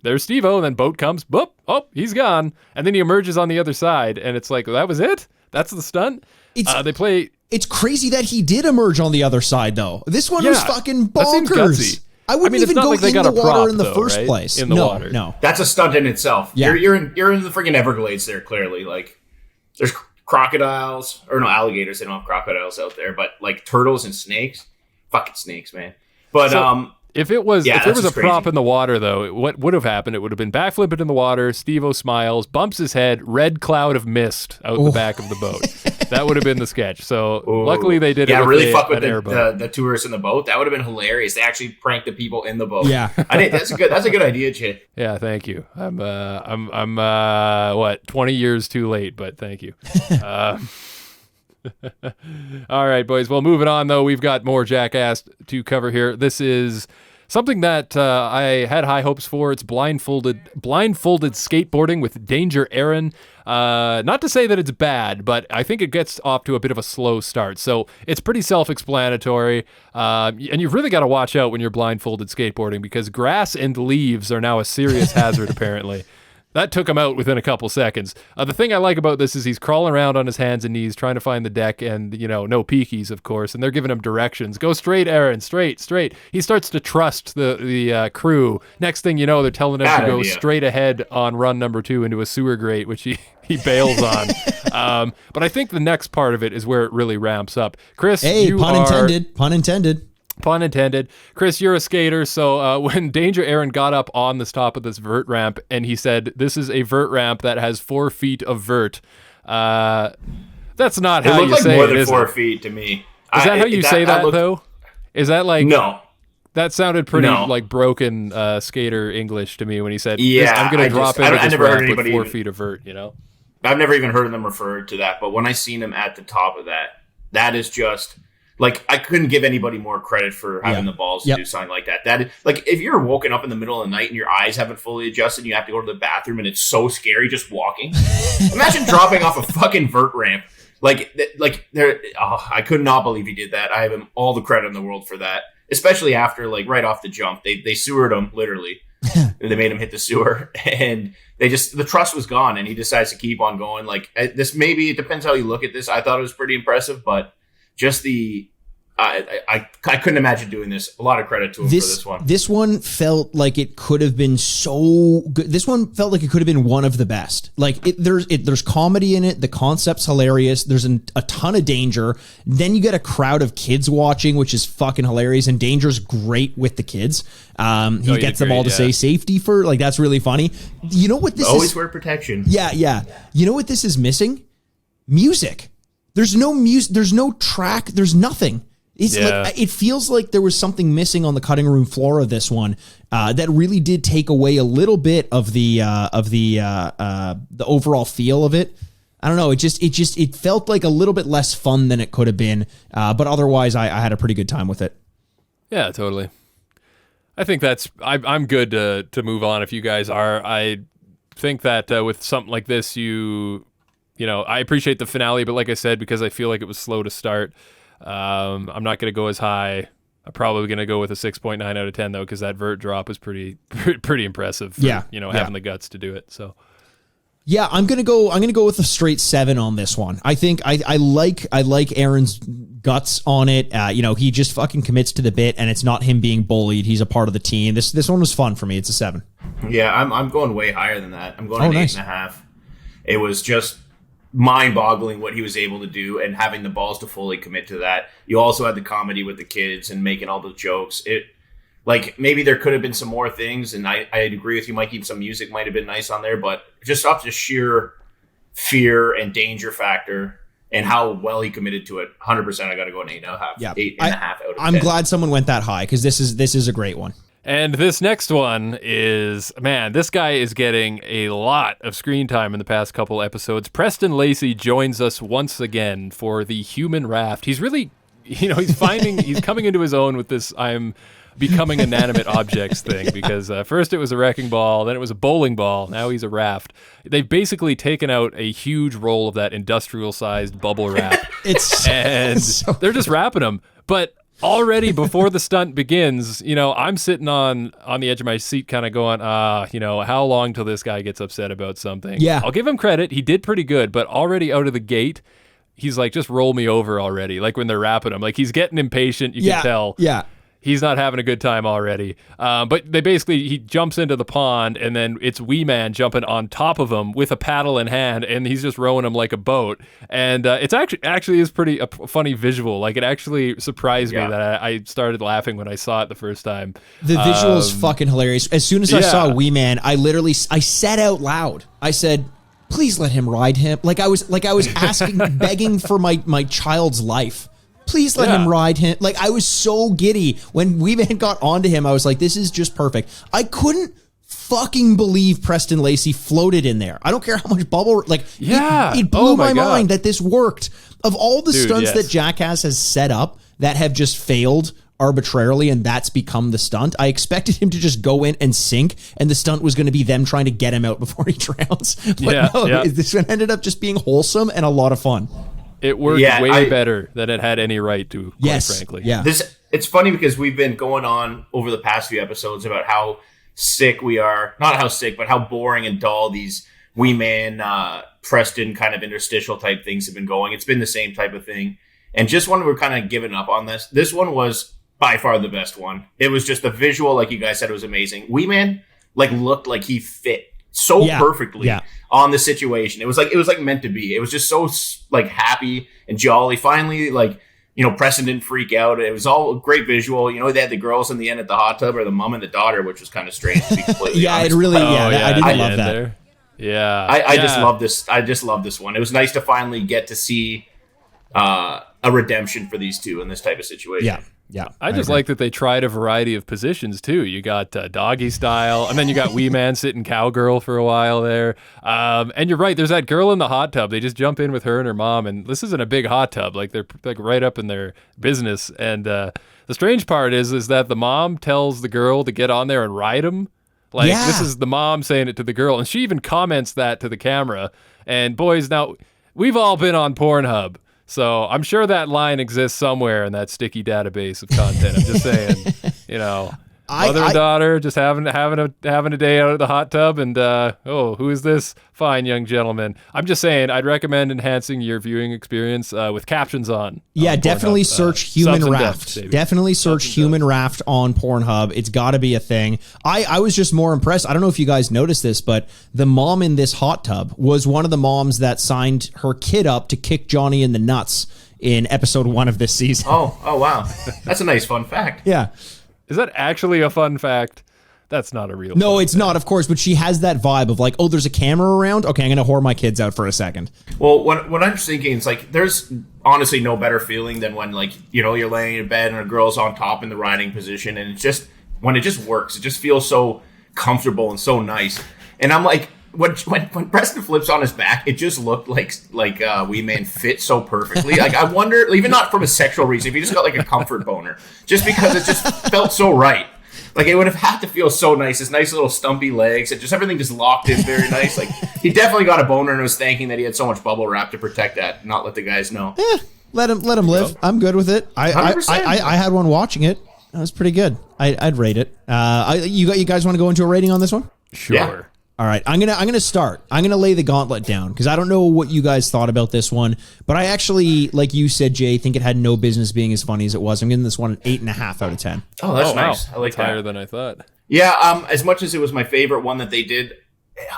there's Steve-O, and then boat comes, boop, he's gone. And then he emerges on the other side, and it's like, well, that was it? That's the stunt? It's crazy that he did emerge on the other side, though. This one was fucking That seems bonkers. gutsy. I wouldn't even go like they in got the a water prop, in the though, first right? place. In the water. No. That's a stunt in itself. Yeah. You're in the freaking Everglades there, clearly. Like, there's crocodiles, or no, alligators. They don't have crocodiles out there, but like turtles and snakes. Fucking snakes, man. But, if it was a prop crazy. in the water, though, what would have happened? It would have been backflipping in the water. Steve-O smiles, bumps his head, red cloud of mist out the back of the boat. That would have been the sketch. So luckily they did it. With really fuck with the tourists in the boat. That would have been hilarious. They actually pranked the people in the boat. Yeah, I think that's a good idea, Chid. Yeah, thank you. I'm 20 years too late, but thank you. All right, boys. Well, moving on, though, we've got more Jackass to cover here. This is Something that I had high hopes for. It's blindfolded skateboarding with Danger Ehren. Not to say that it's bad, but I think it gets off to a bit of a slow start. So it's pretty self-explanatory. And you've really got to watch out when you're blindfolded skateboarding because grass and leaves are now a serious hazard, apparently. That took him out within a couple seconds. The thing I like about this is he's crawling around on his hands and knees trying to find the deck and, no peekies, of course, and they're giving him directions. Go straight, Ehren, straight. He starts to trust the crew. Next thing you know, they're telling him to go straight ahead on run number 2 into a sewer grate, which he bails on. But I think the next part of it is where it really ramps up. Chris, Pun intended. Pun intended. Chris, you're a skater, so when Danger Ehren got up on the top of this vert ramp and he said, this is a vert ramp that has 4 feet of vert, that's not how you say it, is it? It looked like more than 4 feet to me. Is that how you say that, though? Is that like... No. That sounded pretty like broken skater English to me when he said, I'm going to drop into this ramp with 4 feet of vert, I've never even heard them refer to that, but when I seen him at the top of that is just... Like, I couldn't give anybody more credit for having the balls to do something like that. That is, like, if you're woken up in the middle of the night and your eyes haven't fully adjusted and you have to go to the bathroom and it's so scary just walking. Imagine dropping off a fucking vert ramp. I could not believe he did that. I have him all the credit in the world for that. Especially after, like, right off the jump. They sewered him, literally. They made him hit the sewer. And the trust was gone and he decides to keep on going. Like, it depends how you look at this. I thought it was pretty impressive, but... Just I couldn't imagine doing this. A lot of credit to him for this one. This one felt like it could have been so good. This one felt like it could have been one of the best. Like there's comedy in it. The concept's hilarious. There's a ton of danger. Then you get a crowd of kids watching, which is fucking hilarious. And Danger's great with the kids. He gets them all to say safety for, like, that's really funny. You know what this always wear protection. Yeah. You know what this is missing? Music. There's no music. There's no track. There's nothing. Like, it feels like there was something missing on the cutting room floor of this one that really did take away a little bit of the overall feel of it. I don't know. It felt like a little bit less fun than it could have been. But otherwise, I had a pretty good time with it. Yeah, totally. I think I'm good to move on if you guys are. I think that with something like this, I appreciate the finale, but like I said, because I feel like it was slow to start, I'm not going to go as high. I'm probably going to go with a 6.9 out of 10 though, because that vert drop was pretty impressive. For, having the guts to do it. So, yeah, I'm gonna go with a straight 7 on this one. I think I like Ehren's guts on it. He just fucking commits to the bit, and it's not him being bullied. He's a part of the team. This one was fun for me. It's a 7. Yeah, I'm going way higher than that. I'm going an 8.5. It was just mind-boggling what he was able to do and having the balls to fully commit to that. You also had the comedy with the kids and making all the jokes. Maybe there could have been some more things, and I'd agree with you, Mikey. Some music might have been nice on there, but just off the sheer fear and danger factor and how well he committed to it, 100%, I got to go an 8.5. Yeah, 8.5 out of 10. I'm glad someone went that high because this is a great one. And this next one is, man, this guy is getting a lot of screen time in the past couple episodes. Preston Lacey joins us once again for the human raft. He's really, he's coming into his own with this I'm becoming inanimate objects thing, because first it was a wrecking ball, then it was a bowling ball, now he's a raft. They've basically taken out a huge roll of that industrial-sized bubble wrap, and they're just wrapping him. But already before the stunt begins, I'm sitting on the edge of my seat kind of going, how long till this guy gets upset about something? Yeah. I'll give him credit. He did pretty good, but already out of the gate, he's like, just roll me over already. Like when they're wrapping him, like he's getting impatient. You can tell. Yeah. He's not having a good time already. But he jumps into the pond, and then it's Wee Man jumping on top of him with a paddle in hand, and he's just rowing him like a boat. And it's actually is pretty a funny visual. Like, it actually surprised me that I started laughing when I saw it the first time. The visual is fucking hilarious. As soon as I saw Wee Man, I said out loud, I said, please let him ride him. Like I was asking, begging for my child's life. Please let him ride him. Like, I was so giddy when Wee Man got onto him. I was like, this is just perfect. I couldn't fucking believe Preston Lacey floated in there. I don't care how much bubble. Like, it blew my mind that this worked. Of all the stunts that Jackass has set up that have just failed arbitrarily and that's become the stunt. I expected him to just go in and sink and the stunt was going to be them trying to get him out before he drowns. But this one ended up just being wholesome and a lot of fun. It worked way better than it had any right to, quite frankly. Yeah. It's funny because we've been going on over the past few episodes about how sick we are. Not how sick, but how boring and dull these Wee Man, Preston kind of interstitial type things have been going. It's been the same type of thing. And just when we're kind of giving up on this one was by far the best one. It was just the visual, like you guys said, it was amazing. Wee Man looked like he fit so perfectly on the situation. It was like meant to be. It was just so happy and jolly. Finally, Preston didn't freak out. It was all great visual. They had the girls in the end at the hot tub, or the mom and the daughter, which was kind of strange to be completely honest. It really, I didn't love that. There. Yeah. I just love this. I just love this one. It was nice to finally get to see a redemption for these two in this type of situation. Yeah. I just like that they tried a variety of positions too. You got doggy style, and then you got Wee Man sitting cowgirl for a while there. And you're right. There's that girl in the hot tub. They just jump in with her and her mom, and this isn't a big hot tub. They're right up in their business. And the strange part is that the mom tells the girl to get on there and ride him. This is the mom saying it to the girl, and she even comments that to the camera. And boys, now we've all been on Pornhub. So I'm sure that line exists somewhere in that sticky database of content. I'm just saying, mother and daughter just having a day out of the hot tub, and who is this fine young gentleman? I'm just saying, I'd recommend enhancing your viewing experience with captions on. Yeah, definitely search human raft. Definitely search human raft on Pornhub. It's got to be a thing. I was just more impressed. I don't know if you guys noticed this, but the mom in this hot tub was one of the moms that signed her kid up to kick Johnny in the nuts in episode 1 of this season. Oh wow, that's a nice fun fact. Yeah. Is that actually a fun fact? That's not a real No, it's not, of course, but she has that vibe of there's a camera around? Okay, I'm going to whore my kids out for a second. Well, what I'm thinking is there's honestly no better feeling than when you're laying in bed and a girl's on top in the riding position, and when it just works, it just feels so comfortable and so nice. And I'm like, when Preston flips on his back, it just looked like Wee Man fit so perfectly. I wonder, even not from a sexual reason, if he just got a comfort boner, just because it just felt so right. It would have had to feel so nice. His nice little stumpy legs, everything just locked in very nice. He definitely got a boner and was thanking that he had so much bubble wrap to protect that, not let the guys know. Let him live. I'm good with it. I had one watching it. That was pretty good. I'd rate it. You guys want to go into a rating on this one? Sure. Yeah. All right, I'm gonna start. I'm gonna lay the gauntlet down because I don't know what you guys thought about this one, but I actually, like you said, Jay, think it had no business being as funny as it was. I'm giving this one an 8.5 out of 10. Oh, that's nice. Wow. I like that. Higher than I thought. Yeah. As much as it was my favorite one that they did,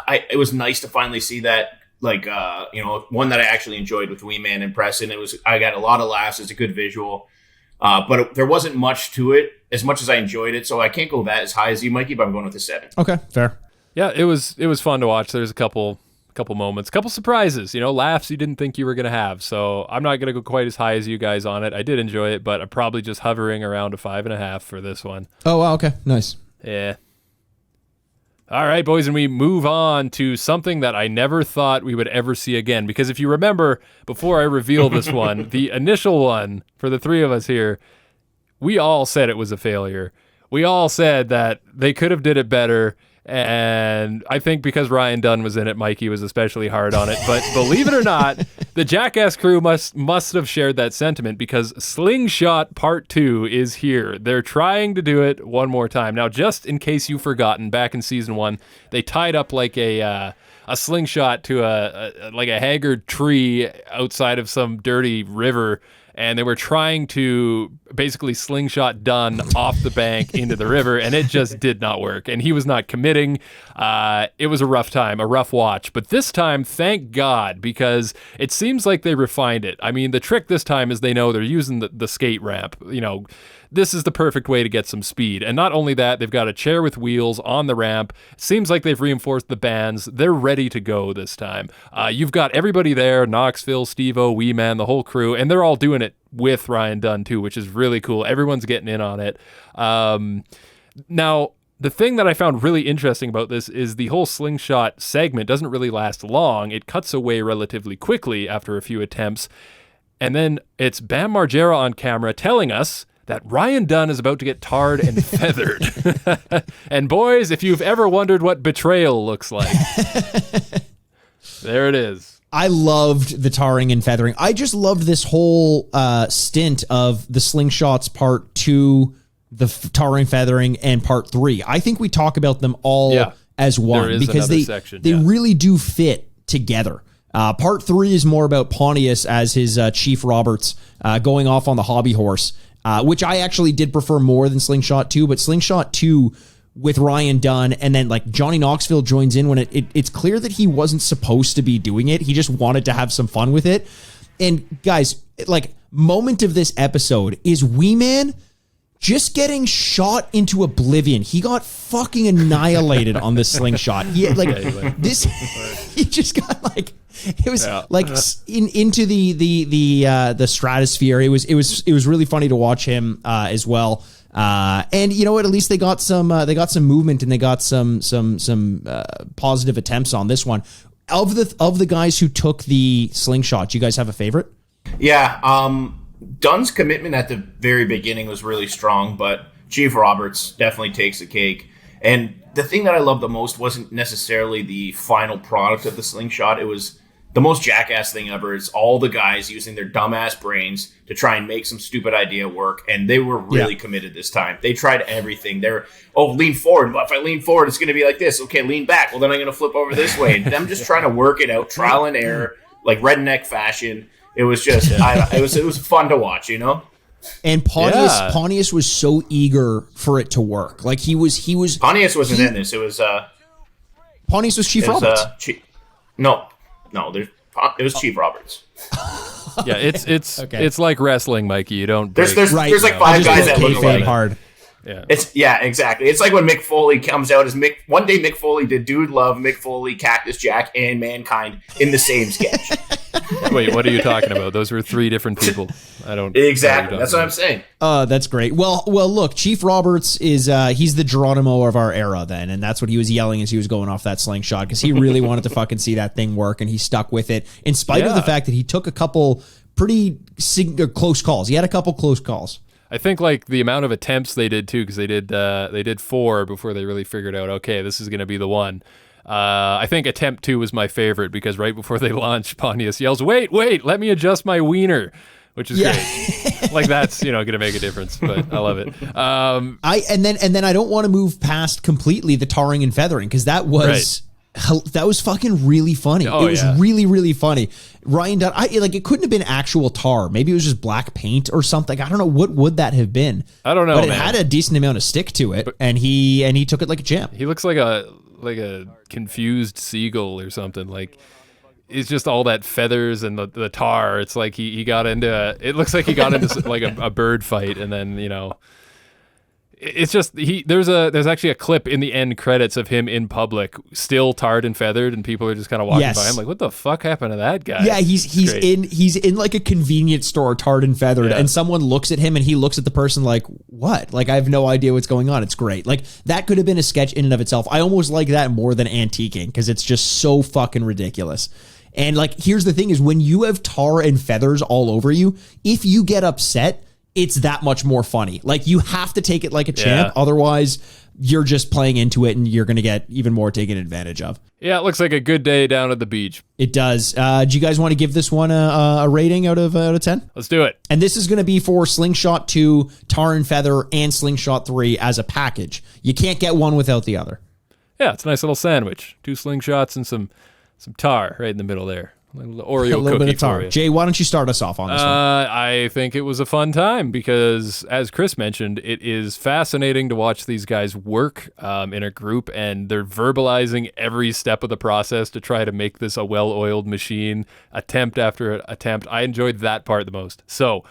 it was nice to finally see that. One that I actually enjoyed with Wee Man and Preston. I got a lot of laughs. It's a good visual, but there wasn't much to it. As much as I enjoyed it, so I can't go that as high as you, Mikey. But I'm going with a 7. Okay, fair. Yeah, it was fun to watch. There's a couple moments, couple surprises, laughs you didn't think you were going to have. So I'm not going to go quite as high as you guys on it. I did enjoy it, but I'm probably just hovering around a 5.5 for this one. Oh, wow, okay. Nice. Yeah. All right, boys, and we move on to something that I never thought we would ever see again. Because if you remember, before I reveal this one, the initial one for the three of us here, we all said it was a failure. We all said that they could have did it better. And I think because Ryan Dunn was in it, Mikey was especially hard on it. But believe it or not, the Jackass crew must have shared that sentiment because Slingshot Part 2 is here. They're trying to do it one more time. Now, just in case you've forgotten, back in season 1, they tied up a slingshot to a haggard tree outside of some dirty river, and they were trying to basically slingshot Dunn off the bank into the river, and it just did not work. And he was not committing. It was a rough time, a rough watch. But this time, thank God, because it seems like they refined it. I mean, the trick this time is they know they're using the skate ramp. This is the perfect way to get some speed. And not only that, they've got a chair with wheels on the ramp. Seems like they've reinforced the bands. They're ready to go this time. You've got everybody there, Knoxville, Steve-O, Wee Man, the whole crew, and they're all doing it with Ryan Dunn too, which is really cool. Everyone's getting in on it. Now, the thing that I found really interesting about this is the whole slingshot segment doesn't really last long. It cuts away relatively quickly after a few attempts. And then it's Bam Margera on camera telling us that Ryan Dunn is about to get tarred and feathered. And boys, if you've ever wondered what betrayal looks like, there it is. I loved the tarring and feathering. I just loved this whole stint of the slingshots part 2, the tarring feathering, and part 3. I think we talk about them all as one because they really do fit together. Part 3 is more about Pontius as his Chief Roberts going off on the hobby horse, which I actually did prefer more than Slingshot 2, but Slingshot 2 with Ryan Dunn, and then like Johnny Knoxville joins in when it's clear that he wasn't supposed to be doing it. He just wanted to have some fun with it. And guys, like, moment of this episode is Wee Man just getting shot into oblivion. He got fucking annihilated on this slingshot. He just got like, it was into the stratosphere. It was really funny to watch him as well. And you know what? At least they got some movement, and they got some positive attempts on this one. Of the guys who took the slingshot, do you guys have a favorite? Yeah, Dunn's commitment at the very beginning was really strong, but Chief Roberts definitely takes the cake. And the thing that I loved the most wasn't necessarily the final product of the slingshot. It was the most Jackass thing ever. It's all the guys using their dumbass brains to try and make some stupid idea work, and they were really committed this time. They tried everything. They're, lean forward. Well, if I lean forward, it's going to be like this. Okay, lean back. Well, then I'm going to flip over this way. And them just trying to work it out, trial and error, like redneck fashion. It was just, it was fun to watch, you know? And Pontius was so eager for it to work. Like he was. Pontius wasn't in this. It was, Pontius was Chief Roberts. No, it was Chief Roberts. Yeah, it's like wrestling, Mikey. You don't. There's like 5 guys that look alike. Hard. Yeah, exactly. It's like when Mick Foley comes out as Mick. One day Mick Foley did Dude Love, Mick Foley, Cactus Jack, and Mankind in the same sketch. Wait, what are you talking about? Those were 3 different people. I don't exactly. That's what I'm saying. That's great. Well, look, Chief Roberts is he's the Geronimo of our era then, and that's what he was yelling as he was going off that slingshot because he really wanted to fucking see that thing work, and he stuck with it in spite of the fact that he took a couple pretty close calls. He had a couple close calls. I think like the amount of attempts they did too, because they did 4 before they really figured out, okay, this is going to be the one. I think attempt 2 was my favorite because right before they launched, Pontius yells, "Wait, let me adjust my wiener," which is great. Like that's going to make a difference, but I love it. And then I don't want to move past completely the tarring and feathering because that was. That was fucking really funny. It was really, really funny. Ryan Dunn, it couldn't have been actual tar. Maybe it was just black paint or something. I don't know. What would that have been? I don't know. But it had a decent amount of stick to it, and he took it like a champ. He looks like a confused seagull or something. Like it's just all that feathers and the tar. It's like he got into. It looks like he got into like a bird fight, and then It's just there's actually a clip in the end credits of him in public, still tarred and feathered, and people are just kind of walking by. I'm like, what the fuck happened to that guy? Yeah, he's in like a convenience store, tarred and feathered, and someone looks at him and he looks at the person like, what? Like I have no idea what's going on. It's great. Like that could have been a sketch in and of itself. I almost like that more than antiquing because it's just so fucking ridiculous. And like, here's the thing: is when you have tar and feathers all over you, if you get upset, it's that much more funny. Like you have to take it like a champ. Otherwise you're just playing into it and you're going to get even more taken advantage of. Yeah. It looks like a good day down at the beach. It does. Do you guys want to give this one a rating out of 10? Let's do it. And this is going to be for Slingshot 2, Tar and Feather, and Slingshot 3 as a package. You can't get one without the other. Yeah. It's a nice little sandwich. 2 slingshots and some tar right in the middle there. A little Oreo bit cookie of tar. for you. Jay, why don't you start us off on this one? I think it was a fun time because, as Chris mentioned, it is fascinating to watch these guys work in a group, and they're verbalizing every step of the process to try to make this a well-oiled machine, attempt after attempt. I enjoyed that part the most. So,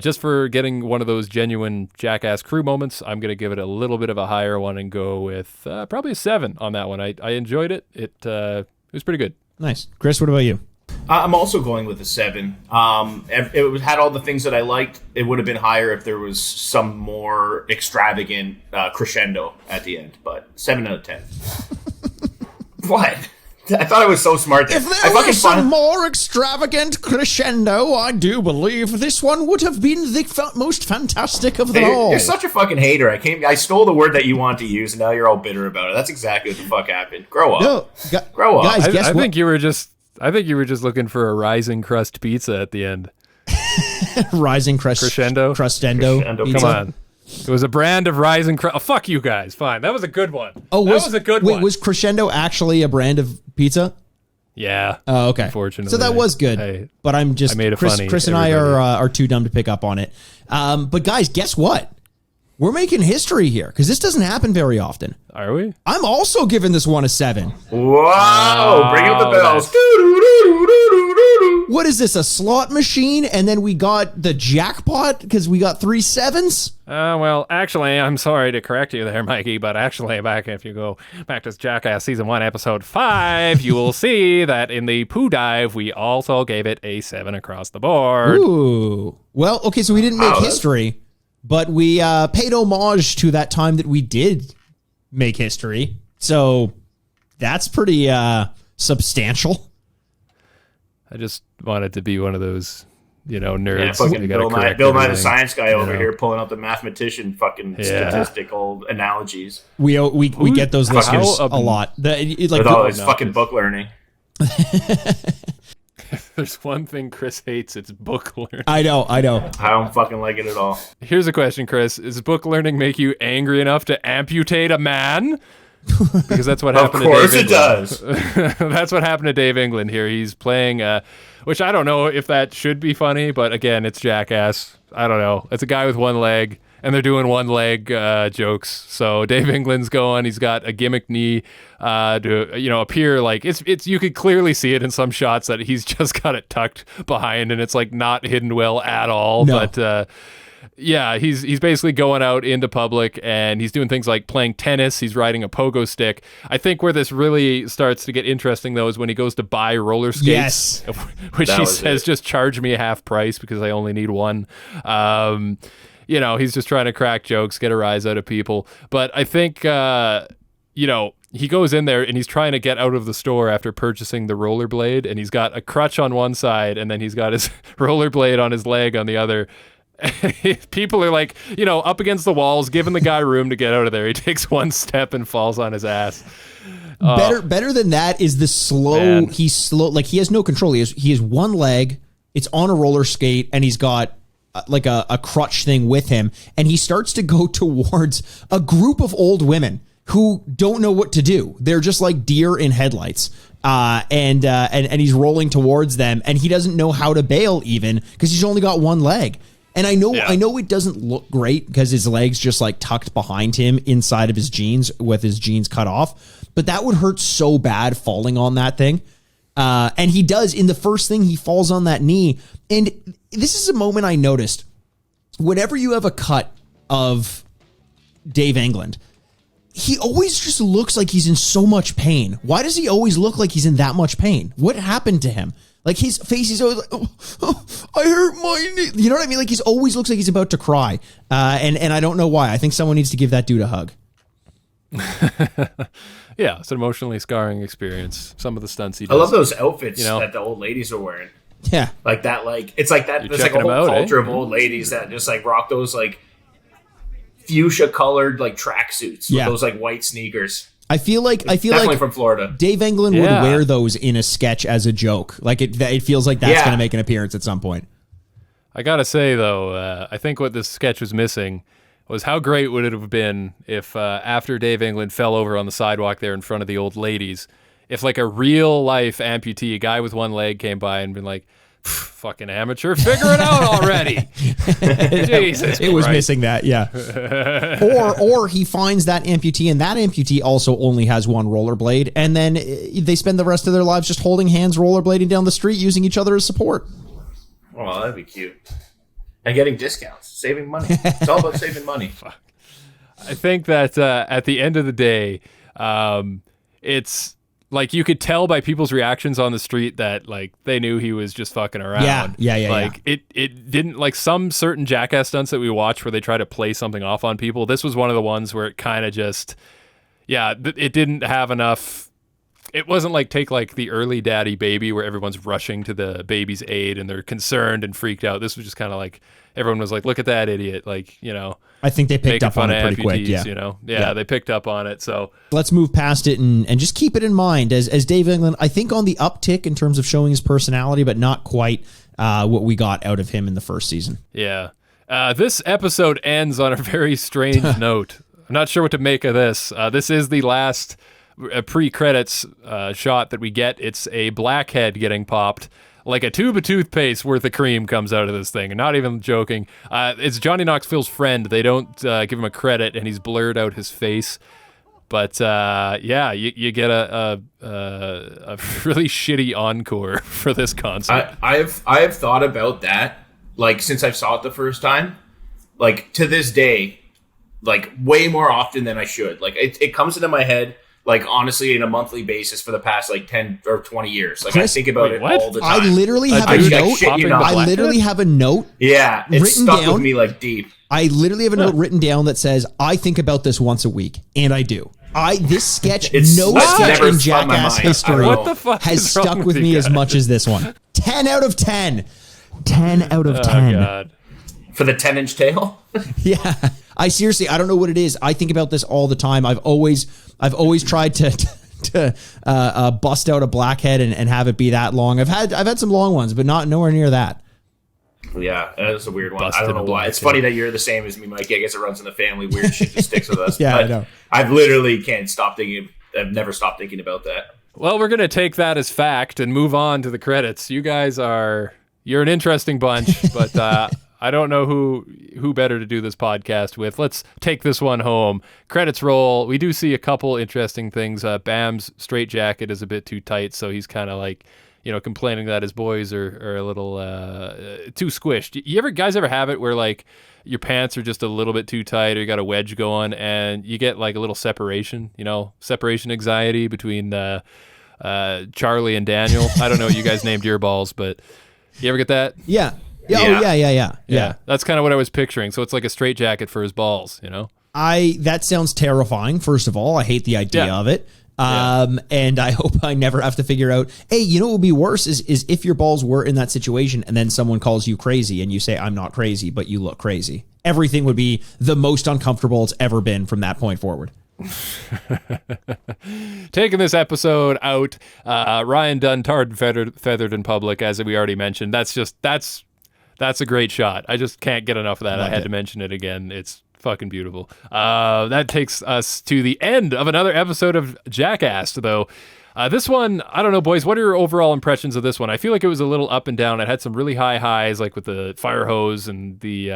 just for getting one of those genuine Jackass crew moments, I'm going to give it a little bit of a higher one and go with probably a 7 on that one. I enjoyed it. It was pretty good. Nice. Chris, what about you? I'm also going with a 7. It had all the things that I liked. It would have been higher if there was some more extravagant crescendo at the end, but 7 out of 10. What? I thought I was so smart there. If there were some more extravagant crescendo, I do believe this one would have been the most fantastic of them all. You're such a fucking hater. I stole the word that you want to use, and now you're all bitter about it. That's exactly what the fuck happened. Grow up. No, grow up. Guys, I think you were just looking for a rising crust pizza at the end. Rising crescendo pizza. Come on. It was a brand of rising crust. Oh, fuck you guys. Fine. That was a good one. That was a good one. Wait, was crescendo actually a brand of pizza? Yeah. Oh, okay. Unfortunately. So that was good. But I'm just, Chris and I are too dumb to pick up on it. But guys, guess what? We're making history here because this doesn't happen very often. Are we? I'm also giving this one a 7. Whoa! Bring up the bells. What is this, a slot machine? And then we got the jackpot because we got 3 7s? Well, actually, I'm sorry to correct you there, Mikey, but actually, if you go back to Jackass Season 1, Episode 5, you will see that in the poo dive, we also gave it a 7 across the board. Ooh. Well, okay, so we didn't make history, but we paid homage to that time that we did make history. So that's pretty substantial. I just wanted to be one of those, nerds. Yeah, fucking Bill Nye the science guy over here pulling up the mathematician fucking statistical analogies. We get those listeners a lot. With all his fucking book learning. There's one thing Chris hates, it's book learning. I know. I don't fucking like it at all. Here's a question, Chris. Does book learning make you angry enough to amputate a man? Because that's what happened to Dave England. Of course it does. That's what happened to Dave England here. He's playing, which I don't know if that should be funny, but again, it's Jackass. I don't know. It's a guy with one leg, and they're doing one leg jokes. So Dave England's going. He's got a gimmick knee to appear like it's. You could clearly see it in some shots that he's just got it tucked behind, and it's like not hidden well at all. No. But yeah, he's basically going out into public and he's doing things like playing tennis. He's riding a pogo stick. I think where this really starts to get interesting, though, is when he goes to buy roller skates, which he says, just charge me a half price because I only need one. He's just trying to crack jokes, get a rise out of people. But I think, he goes in there and he's trying to get out of the store after purchasing the rollerblade, and he's got a crutch on one side and then he's got his rollerblade on his leg on the other. People are like, up against the walls, giving the guy room to get out of there. He takes one step and falls on his ass. Better than that is the slow. Man. He's slow, like he has no control. He has one leg. It's on a roller skate, and he's got like a crutch thing with him, and he starts to go towards a group of old women who don't know what to do. They're just like deer in headlights. And he's rolling towards them, and he doesn't know how to bail even because he's only got one leg. And I know it doesn't look great because his leg's just like tucked behind him inside of his jeans with his jeans cut off. But that would hurt so bad falling on that thing. And he does. In the first thing, he falls on that knee. And this is a moment I noticed. Whenever you have a cut of Dave England, he always just looks like he's in so much pain. Why does he always look like he's in that much pain? What happened to him? Like his face is always like, I hurt my knee. You know what I mean? Like he's always looks like he's about to cry. And I don't know why. I think someone needs to give that dude a hug. Yeah, it's an emotionally scarring experience. Some of the stunts he does. I love those outfits that the old ladies are wearing. Yeah. Like that, it's like that. There's like a whole culture of old ladies that just like rock those like fuchsia colored like tracksuits with those like white sneakers. I feel definitely like from Florida. Dave England would wear those in a sketch as a joke. Like it feels like that's going to make an appearance at some point. I gotta say though, I think what this sketch was missing was how great would it have been if after Dave England fell over on the sidewalk there in front of the old ladies, if like a real life amputee, a guy with one leg came by and been like, fucking amateur, figure it out already. Jesus it was missing that, yeah. or he finds that amputee, and that amputee also only has one rollerblade, and then they spend the rest of their lives just holding hands, rollerblading down the street, using each other as support. Well, that'd be cute. And getting discounts, saving money. It's all about saving money. I think that at the end of the day, it's like you could tell by people's reactions on the street that like they knew he was just fucking around. Yeah. Like it didn't, like some certain Jackass stunts that we watch where they try to play something off on people. This was one of the ones where it kind of just, it didn't have enough it wasn't like take like the early daddy baby where everyone's rushing to the baby's aid and they're concerned and freaked out. This was just kind of like everyone was like, look at that idiot. Like, you know, I think they picked up on it pretty quick. Yeah. You know, yeah, they picked up on it. So let's move past it and just keep it in mind as Dave England, I think on the uptick in terms of showing his personality, but not quite what we got out of him in the first season. Yeah. This episode ends on a very strange note. I'm not sure what to make of this. This is the last pre-credits shot that we get. It's a blackhead getting popped. Like a tube of toothpaste worth of cream comes out of this thing. And not even joking. It's Johnny Knoxville's friend. They don't give him a credit, and he's blurred out his face. But yeah, you get a really shitty encore for this concept. I have thought about that, like, since I saw it the first time. Like, to this day, like, way more often than I should. Like, it comes into my head, like, honestly, on a monthly basis for the past, like, 10 or 20 years. Like, Chris, I think about it all the time. I literally have a note. I literally have a note. Yeah, it's stuck with me, like, deep. I literally have a note written down that says, I think about this once a week. And I do. This sketch, no sketch in Jackass history has stuck with me as much as this one. 10 out of 10. 10 out of 10. Oh, God. For the 10-inch tail? Yeah. I don't know what it is. I think about this all the time. I've always tried to bust out a blackhead and have it be that long. I've had some long ones, but nowhere near that. Yeah, that's a weird one. I don't know why. It's funny that you're the same as me, Mikey. I guess it runs in the family. Weird shit just sticks with us. Yeah, but I know. I've literally can't stop thinking. I've never stopped thinking about that. Well, we're gonna take that as fact and move on to the credits. You guys you're an interesting bunch, but I don't know who better to do this podcast with. Let's take this one home. Credits roll. We do see a couple interesting things. Bam's straitjacket is a bit too tight, so he's kind of like, you know, complaining that his boys are a little too squished. You guys ever have it where like your pants are just a little bit too tight, or you got a wedge going, and you get like a little separation, you know, separation anxiety between Charlie and Daniel? I don't know what you guys named your balls, but you ever get that? Yeah. Yeah. Oh, yeah. That's kind of what I was picturing. So it's like a straitjacket for his balls, you know? That sounds terrifying. First of all, I hate the idea of it. And I hope I never have to figure out, hey, you know what would be worse is if your balls were in that situation and then someone calls you crazy and you say, I'm not crazy, but you look crazy. Everything would be the most uncomfortable it's ever been from that point forward. Taking this episode out, Ryan Dunn tarred and feathered in public, as we already mentioned. That's a great shot. I just can't get enough of that. I had to mention it again. It's fucking beautiful. That takes us to the end of another episode of Jackass, though. This one, I don't know, boys. What are your overall impressions of this one? I feel like it was a little up and down. It had some really high highs, like with the fire hose and the,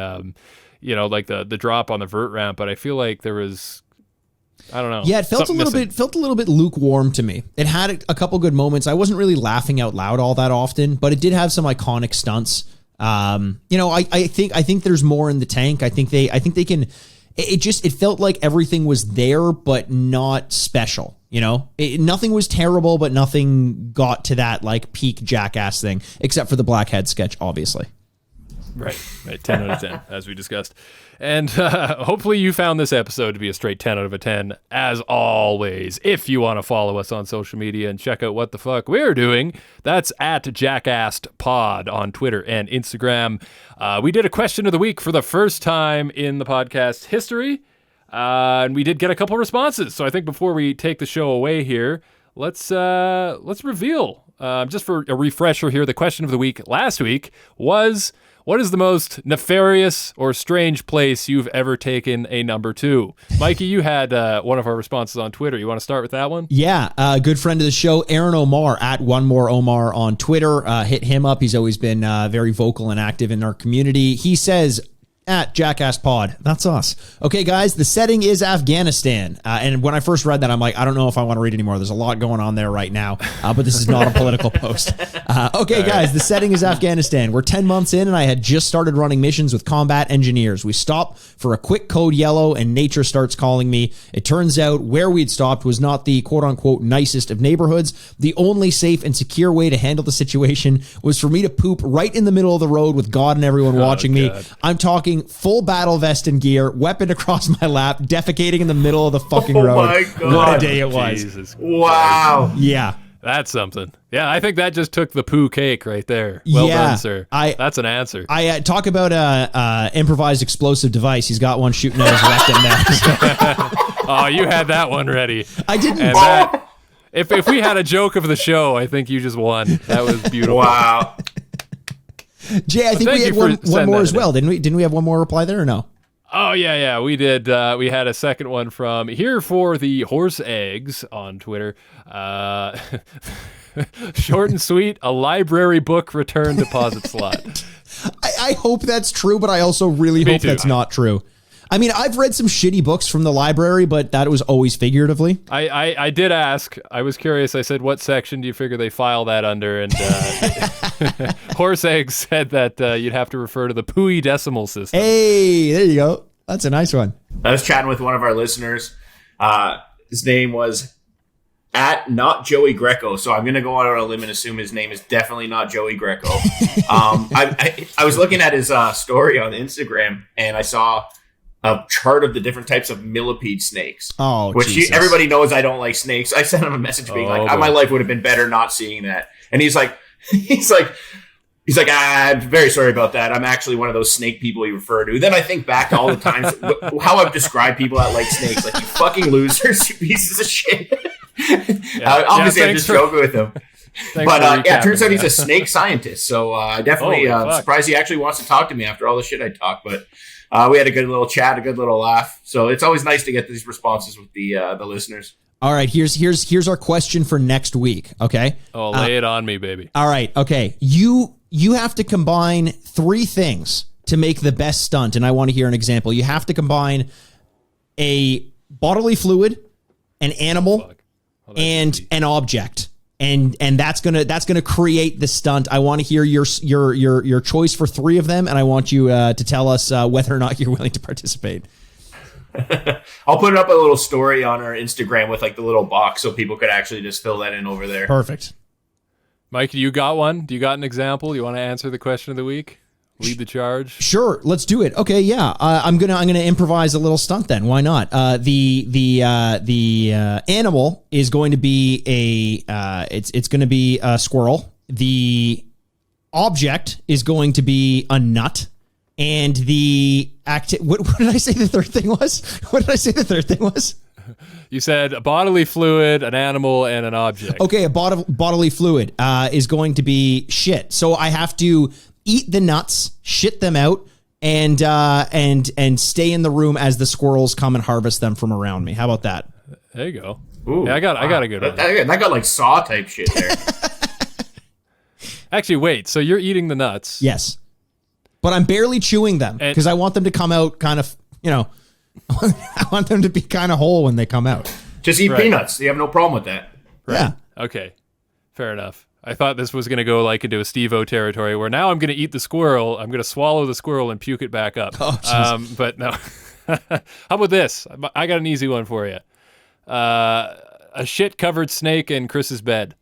like the drop on the vert ramp. But I feel like there was, I don't know. Yeah, it felt a little bit lukewarm to me. It had a couple good moments. I wasn't really laughing out loud all that often, but it did have some iconic stunts. I think there's more in the tank. I think they can. It felt like everything was there, but not special. You know, nothing was terrible, but nothing got to that like peak Jackass thing, except for the blackhead sketch, obviously. Right. 10 out of 10, as we discussed. And hopefully you found this episode to be a straight 10 out of 10, as always. If you want to follow us on social media and check out what the fuck we're doing, that's at JackastPod on Twitter and Instagram. We did a question of the week for the first time in the podcast history, and we did get a couple responses. So I think before we take the show away here, let's reveal, just for a refresher here, the question of the week last week was, what is the most nefarious or strange place you've ever taken a number two? Mikey, you had one of our responses on Twitter. You want to start with that one? Yeah, good friend of the show, Ehren Omar, at One More Omar on Twitter. Hit him up. He's always been very vocal and active in our community. He says, at Jackass Pod. That's us. Okay, guys, the setting is Afghanistan. And when I first read that, I'm like, I don't know if I want to read anymore. There's a lot going on there right now, but this is not a political post. Okay, guys, the setting is Afghanistan. We're 10 months in, and I had just started running missions with combat engineers. We stop for a quick code yellow, and nature starts calling me. It turns out where we'd stopped was not the quote-unquote nicest of neighborhoods. The only safe and secure way to handle the situation was for me to poop right in the middle of the road with God and everyone watching me. I'm talking sitting full battle vest and gear, weapon across my lap, defecating in the middle of the fucking road. My God. What a day it was. Jesus Wow. Yeah. That's something. Yeah, I think that just took the poo cake right there. Well done, sir. That's an answer. I talk about improvised explosive device. He's got one shooting at his rectum now. Oh, you had that one ready. I didn't. And that, if we had a joke of the show, I think you just won. That was beautiful. Wow. Jay, I think we had one more as well. Didn't we have one more reply there or no? Oh, yeah, we did. We had a second one from Here for the Horse Eggs on Twitter. Short and sweet, a library book return deposit slot. I hope that's true, but I also really hope that's not true. I mean, I've read some shitty books from the library, but that was always figuratively. I did ask. I was curious. I said, what section do you figure they file that under? And Horse Egg said that you'd have to refer to the Pooey decimal system. Hey, there you go. That's a nice one. I was chatting with one of our listeners. His name was @not Joey Greco, so I'm going to go out on a limb and assume his name is definitely not Joey Greco. I was looking at his story on Instagram, and I saw a chart of the different types of millipede snakes. Oh, which everybody knows I don't like snakes. I sent him a message being my life would have been better not seeing that. And he's like, I'm very sorry about that. I'm actually one of those snake people you refer to. Then I think back to all the times how I've described people that like snakes, like you fucking losers, you pieces of shit. Obviously, I'm just joking with him. But it turns out he's a snake scientist. So I definitely surprised he actually wants to talk to me after all the shit I talk. But we had a good little chat, a good little laugh. So it's always nice to get these responses with the listeners. All right, here's our question for next week. Okay. Oh, lay it on me, baby. All right. Okay. You have to combine 3 things to make the best stunt, and I want to hear an example. You have to combine a bodily fluid, an animal, and an object. And that's gonna create the stunt. I want to hear your choice for 3 of them, and I want you to tell us whether or not you're willing to participate. I'll put up a little story on our Instagram with like the little box so people could actually just fill that in over there. Perfect. Mike, do you got one? Do you got an example? You want to answer the question of the week? Lead the charge? Sure, let's do it. Okay, yeah. I'm gonna improvise a little stunt then. Why not? The animal is going to be it's going to be a squirrel. The object is going to be a nut. And the what did I say the third thing was? What did I say the third thing was? You said a bodily fluid, an animal, and an object. Okay, a bodily fluid is going to be shit. So I have to eat the nuts, shit them out, and stay in the room as the squirrels come and harvest them from around me. How about that? There you go. Ooh, yeah, I got a good one. That got like Saw type shit there. Actually, wait. So you're eating the nuts? Yes. But I'm barely chewing them because I want them to come out kind of, I want them to be kind of whole when they come out. Just eat peanuts. You have no problem with that. Right. Yeah. Okay. Fair enough. I thought this was going to go like into a Steve-O territory where now I'm going to eat the squirrel, I'm going to swallow the squirrel and puke it back up. Oh, but no. How about this? I got an easy one for you. A shit-covered snake in Chris's bed.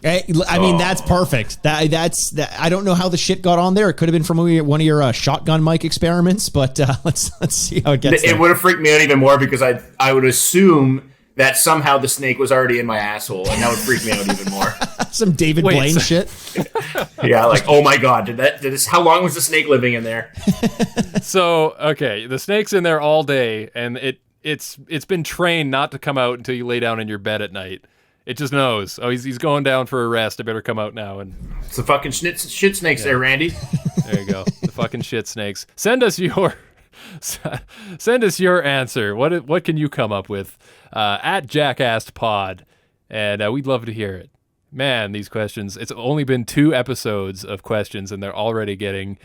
I mean, that's perfect. That's I don't know how the shit got on there. It could have been from one of your shotgun mic experiments, but let's see how it gets. It would have freaked me out even more because I would assume that somehow the snake was already in my asshole, and that would freak me out even more. Some David Blaine shit. Yeah, like oh my god, did this? How long was the snake living in there? So okay, the snake's in there all day, and it's been trained not to come out until you lay down in your bed at night. It just knows. Oh, he's going down for a rest. I better come out now. And it's the fucking shit snakes there, Randy. There you go. The fucking shit snakes. Send us your answer. What can you come up with at Jackast Pod? And we'd love to hear it. Man, these questions. It's only been 2 episodes of questions, and they're already getting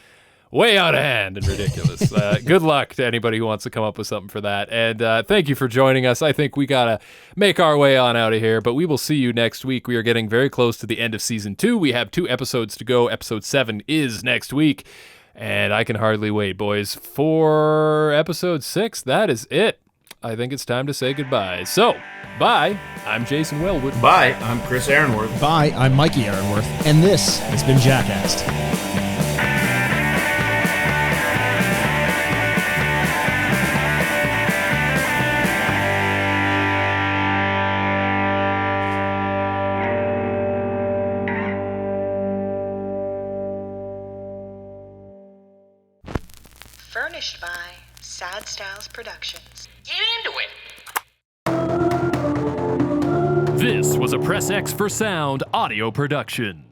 way out of hand and ridiculous. Good luck to anybody who wants to come up with something for that. And thank you for joining us. I think we got to make our way on out of here, but we will see you next week. We are getting very close to the end of season 2. We have 2 episodes to go. Episode 7 is next week, and I can hardly wait, boys. For episode 6, that is it. I think it's time to say goodbye. So, bye. I'm Jason Wellwood. Bye. I'm Chris Ehrenworth. Bye. I'm Mikey Ehrenworth. And this has been Jackast. Furnished by Sad Styles Productions. Get into it! This was a Press X for Sound audio production.